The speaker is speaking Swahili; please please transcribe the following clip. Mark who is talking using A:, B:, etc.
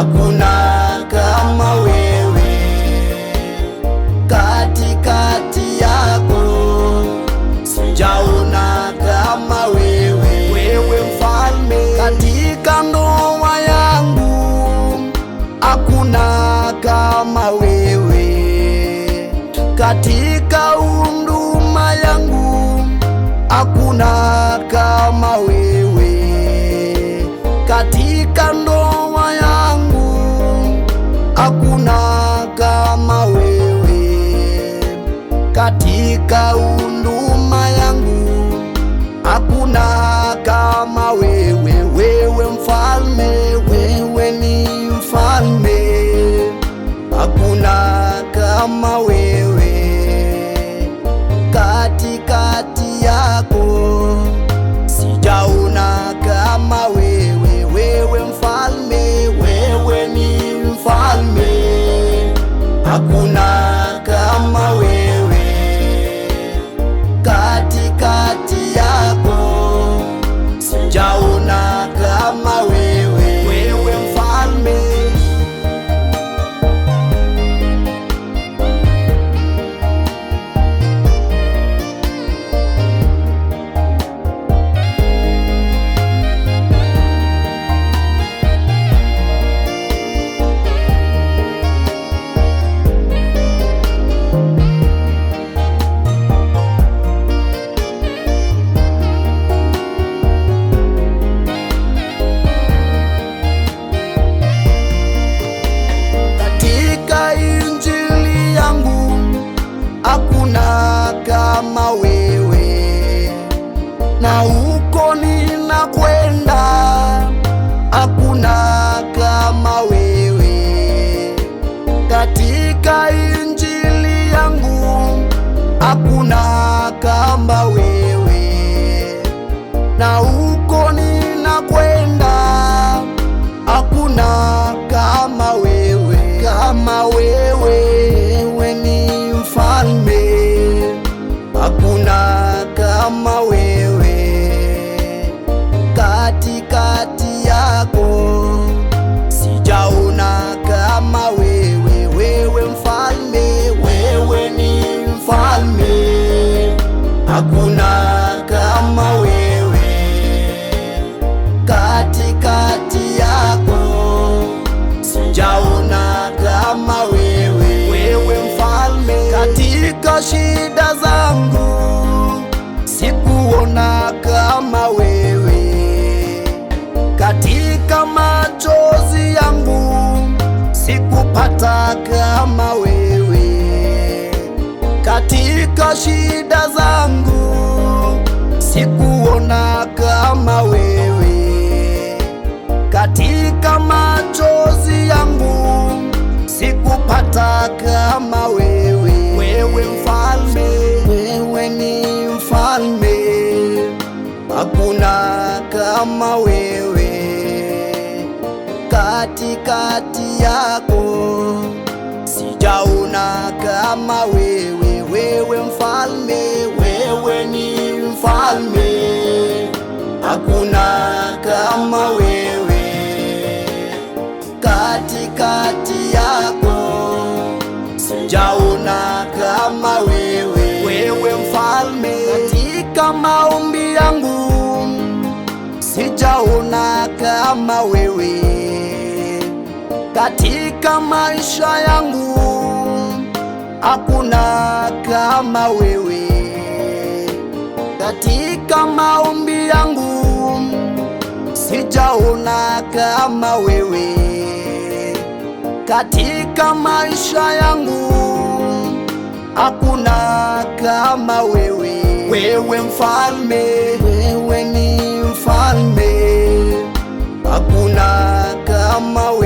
A: hakuna kama wewe. Katikati yako sijaona kama wewe, wewe mfalme. Katika ndoa yangu hakuna kama wewe, katika huduma yangu hakuna kama wewe, katika ndoa yangu hakuna kama wewe, katika huduma yangu hakuna kama wewe, wewe mfalme, wewe ni mfalme, hakuna kama wewe. Katikati yako sijaona kama wewe, wewe mfalme, wewe ni mfalme, hakuna kama wewe. Katikati yako sijaona kama wewe, wewe mfalme. Hakuna kama wewe, na huko ninakwenda hakuna kama wewe. Katika injili yangu hakuna kama wewe, na huko ninakwenda hakuna kama wewe, kama wewe. Wewe ni mfalme, hakuna kama wewe. Katikati yako sijaona kama wewe, wewe mfalme, wewe ni mfalme, hakuna kama wewe. Katikati yako sijaona kama wewe, wewe mfalme. Katika shida zangu sikuona kama wewe, katika machozi yangu sikupata kama wewe, katika shida zangu sikuona kama wewe, katika machozi yangu sikupata kama wewe, wewe mfalme, wewe ni mfalme, hakuna kama wewe. Katikati yako sijaona kama wewe, wewe mfalme, wewe ni mfalme, hakuna kama wewe. Katikati yako sijaona kama wewe, wewe mfalme. Katika maombi yangu sijaona kama wewe, katika maisha yangu hakuna kama wewe, katika maombi yangu sijaona kama wewe, katika maisha yangu hakuna kama wewe, wewe mfalme, wewe ni mfalme, hakuna kama wewe.